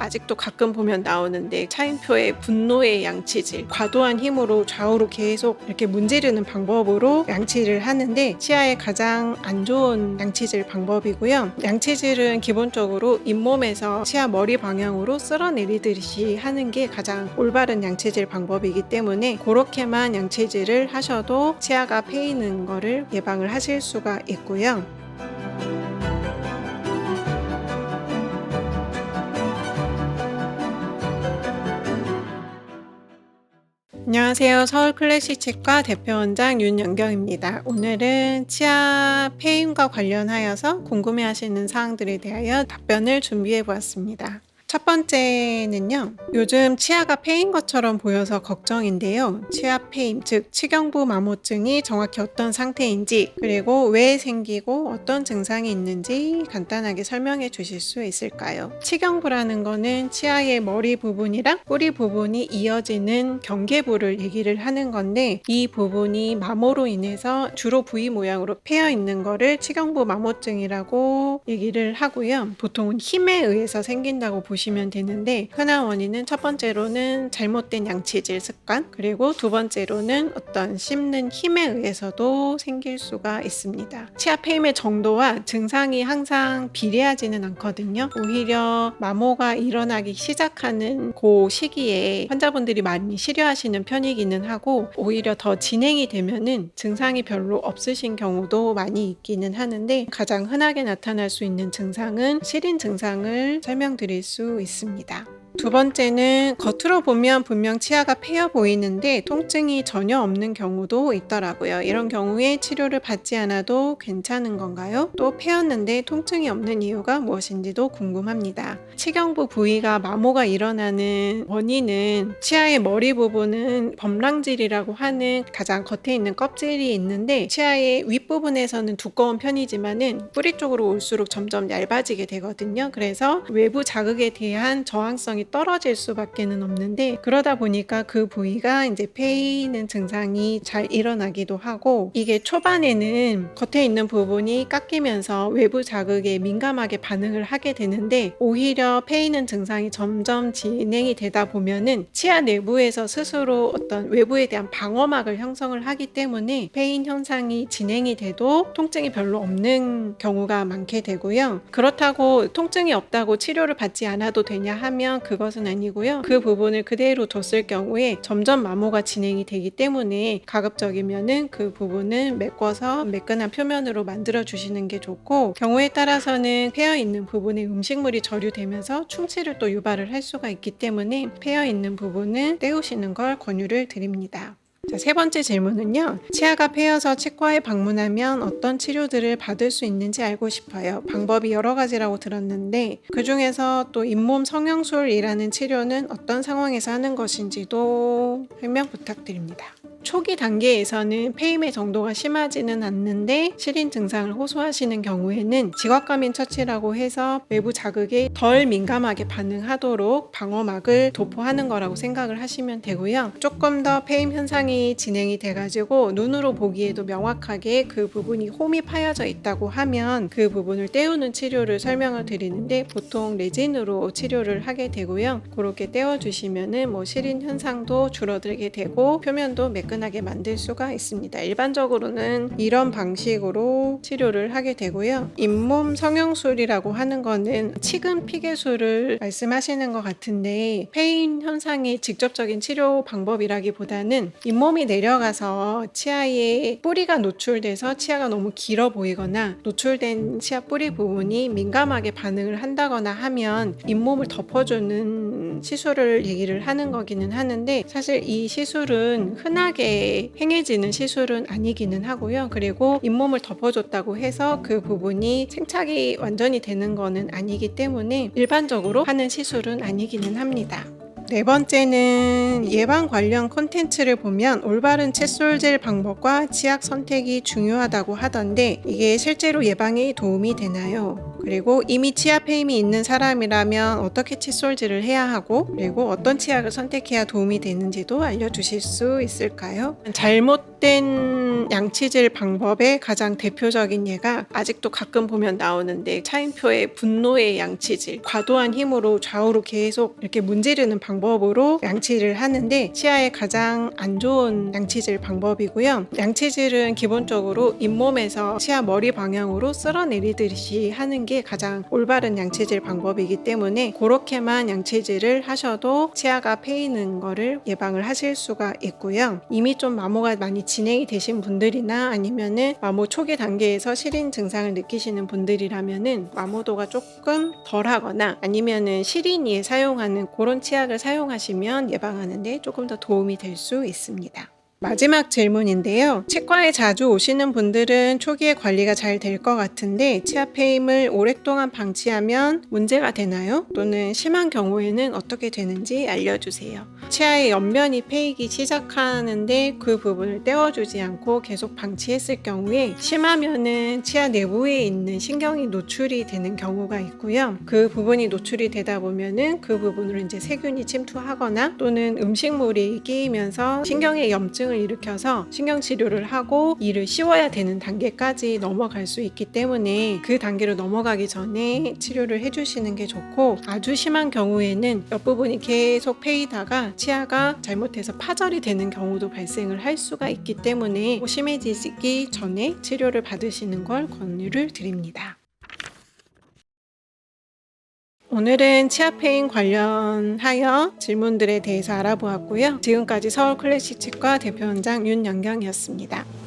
아직도 가끔 보면 나오는데 차임표에 분노의 양치질, 과도한 힘으로 좌우로 계속 이렇게 문지르는 방법으로 양치를 하는데 치아에 가장 안 좋은 양치질 방법이고요. 양치질은 기본적으로 잇몸에서 치아 머리 방향으로 쓸어내리듯이 하는 게 가장 올바른 양치질 방법이기 때문에 그렇게만 양치질을 하셔도 치아가 패이는 거를 예방을 하실 수가 있고요. 안녕하세요. 서울클래식치과 대표원장 윤영경입니다. 오늘은 치아 패임과 관련하여서 궁금해하시는 사항들에 대하여 답변을 준비해 보았습니다. 첫 번째는요, 요즘 치아가 패인 것처럼 보여서 걱정인데요. 치아 패임, 즉 치경부 마모증이 정확히 어떤 상태인지, 그리고 왜 생기고 어떤 증상이 있는지 간단하게 설명해 주실 수 있을까요? 치경부라는 거는 치아의 머리 부분이랑 뿌리 부분이 이어지는 경계부를 얘기를 하는 건데, 이 부분이 마모로 인해서 주로 V 모양으로 패여 있는 거를 치경부 마모증이라고 얘기를 하고요. 보통은 힘에 의해서 생긴다고 보시면 되는데, 흔한 원인은 첫 번째로는 잘못된 양치질 습관, 그리고 두 번째로는 어떤 씹는 힘에 의해서도 생길 수가 있습니다. 치아 패임의 정도와 증상이 항상 비례하지는 않거든요. 오히려 마모가 일어나기 시작하는 그 시기에 환자분들이 많이 싫어하시는 편이기는 하고, 오히려 더 진행이 되면은 증상이 별로 없으신 경우도 많이 있기는 하는데, 가장 흔하게 나타날 수 있는 증상은 시린 증상을 설명드릴 수 있습니다. 두 번째는 겉으로 보면 분명 치아가 패여 보이는데 통증이 전혀 없는 경우도 있더라고요. 이런 경우에 치료를 받지 않아도 괜찮은 건가요? 또 패였는데 통증이 없는 이유가 무엇인지도 궁금합니다. 치경부 부위가 마모가 일어나는 원인은 치아의 머리 부분은 범랑질이라고 하는 가장 겉에 있는 껍질이 있는데, 치아의 윗부분에서는 두꺼운 편이지만은 뿌리 쪽으로 올수록 점점 얇아지게 되거든요. 그래서 외부 자극에 대한 저항성이 떨어질 수밖에는 없는데, 그러다 보니까 그 부위가 이제 패이는 증상이 잘 일어나기도 하고, 이게 초반에는 겉에 있는 부분이 깎이면서 외부 자극에 민감하게 반응을 하게 되는데, 오히려 패이는 증상이 점점 진행이 되다 보면은 치아 내부에서 스스로 어떤 외부에 대한 방어막을 형성을 하기 때문에 패인 현상이 진행이 돼도 통증이 별로 없는 경우가 많게 되고요. 그렇다고 통증이 없다고 치료를 받지 않아도 되냐 하면 그것은 아니고요. 그 부분을 그대로 뒀을 경우에 점점 마모가 진행이 되기 때문에 가급적이면은 그 부분은 메꿔서 매끈한 표면으로 만들어 주시는 게 좋고, 경우에 따라서는 패여 있는 부분에 음식물이 저류되면서 충치를 또 유발을 할 수가 있기 때문에 패여 있는 부분은 떼우시는 걸 권유를 드립니다. 자, 세 번째 질문은요. 치아가 패여서 치과에 방문하면 어떤 치료들을 받을 수 있는지 알고 싶어요. 방법이 여러 가지라고 들었는데 그 중에서 또 잇몸 성형술이라는 치료는 어떤 상황에서 하는 것인지도 설명 부탁드립니다. 초기 단계에서는 패임의 정도가 심하지는 않는데 시린 증상을 호소하시는 경우에는 지각감인 처치라고 해서 외부 자극에 덜 민감하게 반응하도록 방어막을 도포하는 거라고 생각을 하시면 되고요. 조금 더 패임 현상이 진행이 돼가지고 눈으로 보기에도 명확하게 그 부분이 홈이 파여져 있다고 하면 그 부분을 떼우는 치료를 설명을 드리는데, 보통 레진으로 치료를 하게 되고요. 그렇게 떼어주시면은 시린 현상도 줄어들게 되고 표면도 매끈하게 만들 수가 있습니다. 일반적으로는 이런 방식으로 치료를 하게 되고요. 잇몸 성형술이라고 하는 거는 치근 피개술을 말씀하시는 것 같은데, 패인 현상의 직접적인 치료 방법이라기보다는 잇몸이 내려가서 치아에 뿌리가 노출돼서 치아가 너무 길어 보이거나 노출된 치아 뿌리 부분이 민감하게 반응을 한다거나 하면 잇몸을 덮어주는 시술을 얘기를 하는 거기는 하는데, 사실 이 시술은 흔하게 행해지는 시술은 아니기는 하고요. 그리고 잇몸을 덮어줬다고 해서 그 부분이 생착이 완전히 되는 거는 아니기 때문에 일반적으로 하는 시술은 아니기는 합니다. 네 번째는 예방 관련 콘텐츠를 보면 올바른 칫솔질 방법과 치약 선택이 중요하다고 하던데, 이게 실제로 예방에 도움이 되나요? 그리고 이미 치아 페임이 있는 사람이라면 어떻게 칫솔질을 해야 하고, 그리고 어떤 치약을 선택해야 도움이 되는지도 알려주실 수 있을까요? 잘못된 양치질 방법의 가장 대표적인 예가 아직도 가끔 보면 나오는데, 차인표의 분노의 양치질, 과도한 힘으로 좌우로 계속 이렇게 문지르는 방법으로 양치를 하는데 치아에 가장 안 좋은 양치질 방법이고요. 양치질은 기본적으로 잇몸에서 치아 머리 방향으로 쓸어내리듯이 하는 게 가장 올바른 양치질 방법이기 때문에 그렇게만 양치질을 하셔도 치아가 패이는 거를 예방을 하실 수가 있고요. 이미 좀 마모가 많이 진행이 되신 분들이나 아니면은 마모 초기 단계에서 시린 증상을 느끼시는 분들이라면은 마모도가 조금 덜하거나 아니면은 시린이에 사용하는 그런 치약을 사용하시면 예방하는 데 조금 더 도움이 될 수 있습니다. 마지막 질문인데요. 치과에 자주 오시는 분들은 초기에 관리가 잘 될 것 같은데 치아 페임을 오랫동안 방치하면 문제가 되나요? 또는 심한 경우에는 어떻게 되는지 알려주세요. 치아의 옆면이 패이기 시작하는데 그 부분을 떼어주지 않고 계속 방치했을 경우에 심하면은 치아 내부에 있는 신경이 노출이 되는 경우가 있고요. 그 부분이 노출이 되다 보면은 그 부분으로 이제 세균이 침투하거나 또는 음식물이 끼이면서 신경의 염증 을 일으켜서 신경치료를 하고 이를 씌워야 되는 단계까지 넘어갈 수 있기 때문에 그 단계로 넘어가기 전에 치료를 해주시는 게 좋고, 아주 심한 경우에는 옆부분이 계속 패이다가 치아가 잘못해서 파절이 되는 경우도 발생을 할 수가 있기 때문에 심해지기 전에 치료를 받으시는 걸 권유를 드립니다. 오늘은 치아 페인 관련하여 질문들에 대해서 알아보았고요. 지금까지 서울 클래식 치과 대표원장 윤연경이었습니다.